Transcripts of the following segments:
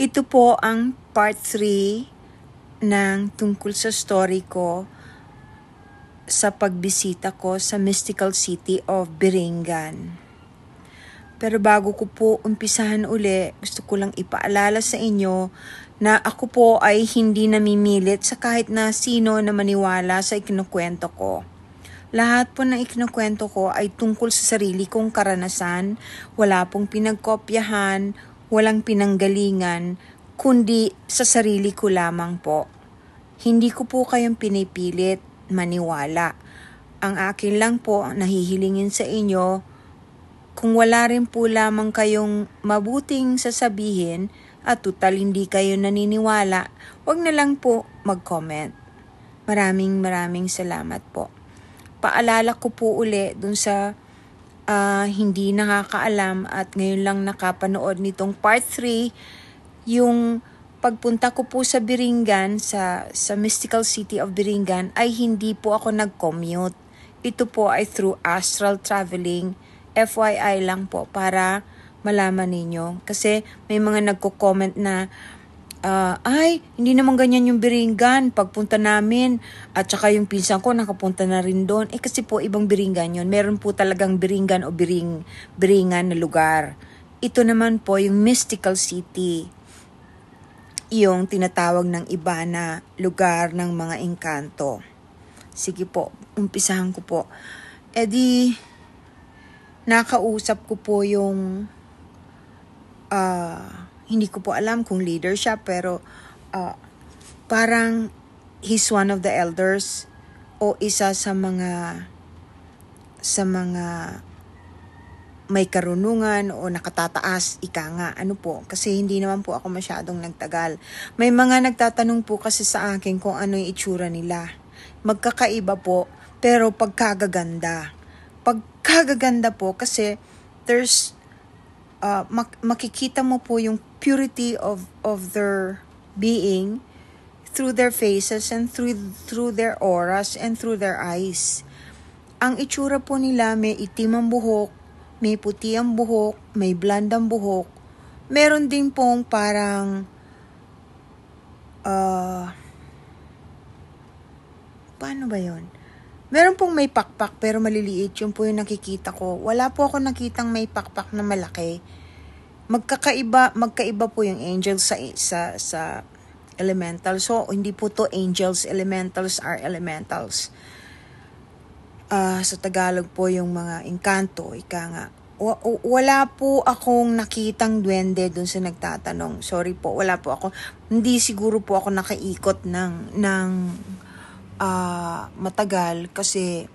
Ito po ang part 3 ng tungkol sa story ko sa pagbisita ko sa mystical city of Biringan. Pero bago ko po umpisahan uli, gusto ko lang ipaalala sa inyo na ako po ay hindi namimilit sa kahit na sino na maniwala sa ikinukwento ko. Lahat po ng ikinukwento ko ay tungkol sa sarili kong karanasan, wala pong pinagkopyahan, walang pinanggalingan, kundi sa sarili ko lamang po. Hindi ko po kayong pinipilit maniwala. Ang akin lang po nahihilingin sa inyo, kung wala rin po lamang kayong mabuting sasabihin at tutal hindi kayo naniniwala, wag na lang po mag-comment. Maraming salamat po. Paalala ko po uli dun sa hindi nakakaalam at ngayon lang nakapanood nitong part 3, yung pagpunta ko po sa Biringan, sa mystical city of Biringan, ay hindi po ako nag-commute. Ito po ay through astral traveling. FYI lang po para malaman ninyo. Kasi may mga nagko-comment na, ay, hindi naman ganyan yung Biringan pagpunta namin. At saka yung pinsan ko nakapunta na rin doon. Kasi po ibang Biringan yun. Meron po talagang Biringan o Biringan na lugar. Ito naman po yung mystical city. Yung tinatawag ng iba na lugar ng mga engkanto. Sige po, umpisahan ko po. Nakausap ko po yung hindi ko po alam kung leader siya, pero parang he's one of the elders o isa sa mga may karunungan o nakatataas, ika nga, kasi hindi naman po ako masyadong nagtagal. May mga nagtatanong po kasi sa akin kung ano yung itsura nila. Magkakaiba po, pero pagkagaganda. Pagkagaganda po kasi there's makikita mo po yung purity of their being through their faces and through their auras and through their eyes. Ang itsura po nila, may itim ang buhok, may puti ang buhok, may blonde ang buhok. Meron din pong parang paano ba yon? Meron pong may pakpak pero maliliit, yun po yung nakikita ko. Wala po ako nakitang may pakpak na malaki. Magkaiba po yung angels sa elementals. So, hindi po to angels, elementals are elementals. Sa Tagalog po yung mga engkanto, ika nga. Wala po akong nakitang duwende dun sa nagtatanong. Sorry po, wala po ako. Hindi siguro po ako nakaikot ng matagal kasi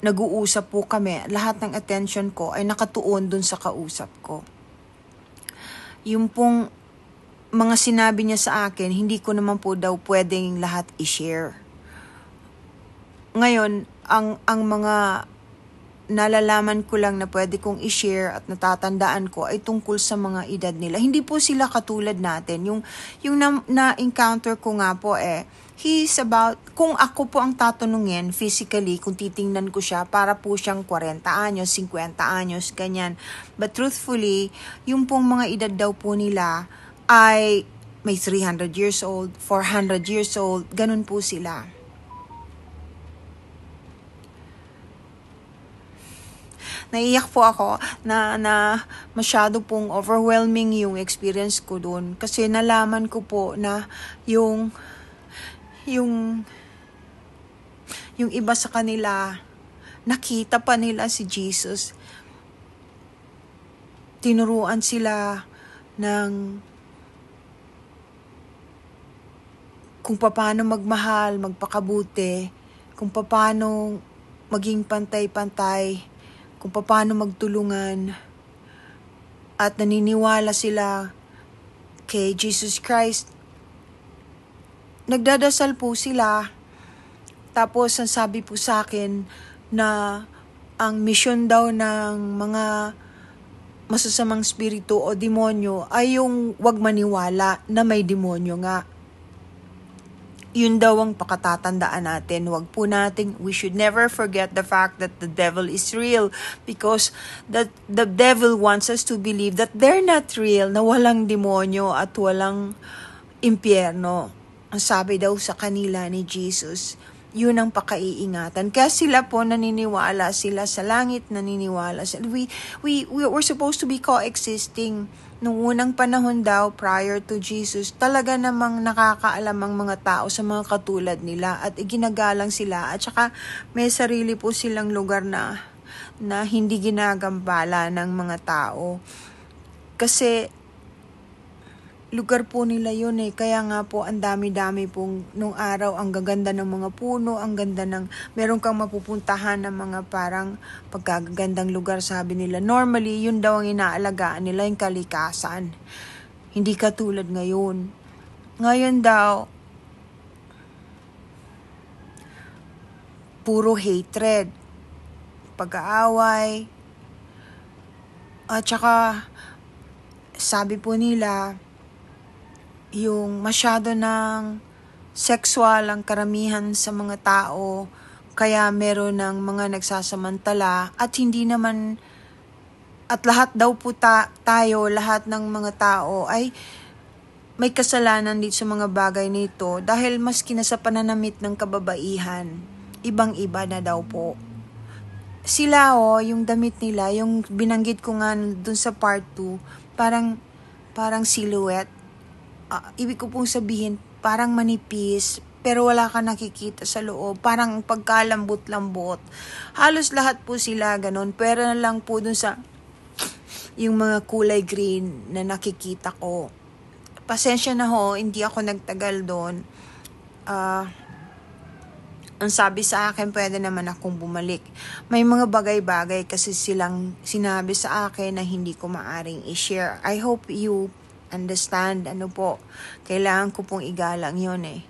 nag-uusap po kami. Lahat ng attention ko ay nakatuon dun sa kausap ko. Yung pong mga sinabi niya sa akin, hindi ko naman po daw pwedeng lahat i-share. Ngayon, ang mga nalalaman ko lang na pwede kong i-share at natatandaan ko ay tungkol sa mga edad nila. Hindi po sila katulad natin. Yung na-encounter ko nga po he's about, kung ako po ang tatanungin physically, kung titingnan ko siya, para po siyang 40 anyos, 50 anyos, ganyan. But truthfully, yung pong mga edad daw po nila ay may 300 years old, 400 years old, ganun po sila. Naiyak po ako na masyado pong overwhelming yung experience ko doon. Kasi nalaman ko po na yung iba sa kanila, nakita pa nila si Jesus. Tinuruan sila ng kung paano magmahal, magpakabuti, kung paano maging pantay-pantay, kung paano magtulungan, at naniniwala sila kay Jesus Christ. Nagdadasal po sila, tapos ang sabi po sa akin na ang misyon daw ng mga masasamang spirito o demonyo ay yung wag maniwala na may demonyo nga. yun daw ang pakatatandaan natin. We should never forget the fact that the devil is real, because the devil wants us to believe that they're not real, na walang demonyo at walang impyerno. Ang sabi daw sa kanila ni Jesus, yun ang pakaiingatan. Kaya sila po naniniwala sila sa langit, naniniwala sila. We're supposed to be coexisting. Nung unang panahon daw, prior to Jesus, talaga namang nakakaalam ang mga tao sa mga katulad nila at iginagalang sila. At saka may sarili po silang lugar na hindi ginagambala ng mga tao. Kasi lugar po nila yun eh. Kaya nga po, ang dami-dami pong nung araw, ang gaganda ng mga puno, ang ganda ng, meron kang mapupuntahan ng mga parang pagkagandang lugar, sabi nila. Normally, yun daw ang inaalagaan nila, yung kalikasan. Hindi katulad ngayon. Ngayon daw, puro hatred, pag-aaway, at saka, sabi po nila, yung masyado ng sexual ang karamihan sa mga tao, kaya meron ng mga nagsasamantala at hindi naman, at lahat daw po tayo, lahat ng mga tao ay may kasalanan dito sa mga bagay nito dahil maski na sa pananamit ng kababaihan, ibang-iba na daw po. Sila yung damit nila, yung binanggit ko nga dun sa part 2, parang silhouette. Ibig ko pong sabihin, parang manipis, pero wala ka nakikita sa loob. Parang pagkalambot-lambot. Halos lahat po sila ganun. Pero na lang po dun sa yung mga kulay green na nakikita ko. Pasensya na hindi ako nagtagal doon. Ang sabi sa akin, pwede naman akong bumalik. May mga bagay-bagay kasi silang sinabi sa akin na hindi ko maaring i-share. I hope you understand, kailangan ko pong igalang yun eh.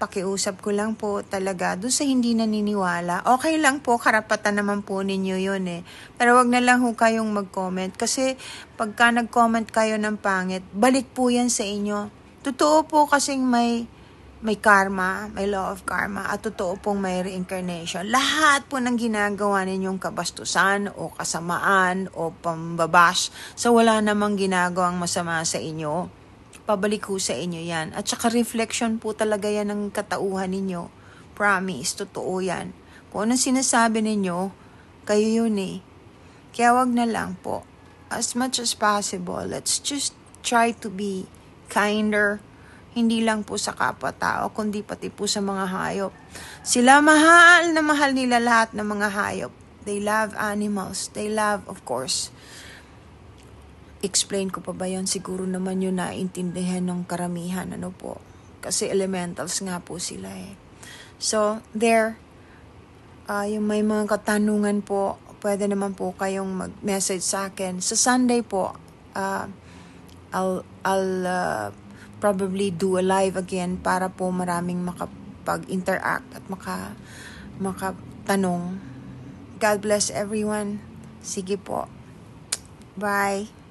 Pakiusap ko lang po talaga doon sa hindi naniniwala. Okay lang po, karapatan naman po ninyo yun eh. Pero wag na lang kayong mag-comment kasi pagka nag-comment kayo ng pangit, balik po yan sa inyo. Totoo po kasing may karma, may law of karma, at totoo pong may reincarnation. Lahat po ng ginagawa ninyong kabastusan o kasamaan o pambabash sa wala namang ginagawang masama sa inyo, pabalik ho sa inyo yan. At saka reflection po talaga yan ng katauhan ninyo. Promise, totoo yan. Kung anong sinasabi ninyo, kayo yun eh. Kaya wag na lang po. As much as possible, let's just try to be kinder, hindi lang po sa kapwa-tao, kundi pati po sa mga hayop. Sila mahal na mahal nila lahat ng mga hayop. They love animals. They love, of course. Explain ko pa ba yun? Siguro naman yun naintindihan ng karamihan. Po? Kasi elementals nga po sila eh. So, there, yung may mga katanungan po, pwede naman po kayong mag-message sa akin. Sa Sunday po, I'll probably do a live again para po maraming makapag-interact at makatanong. God bless everyone. Sige po. Bye.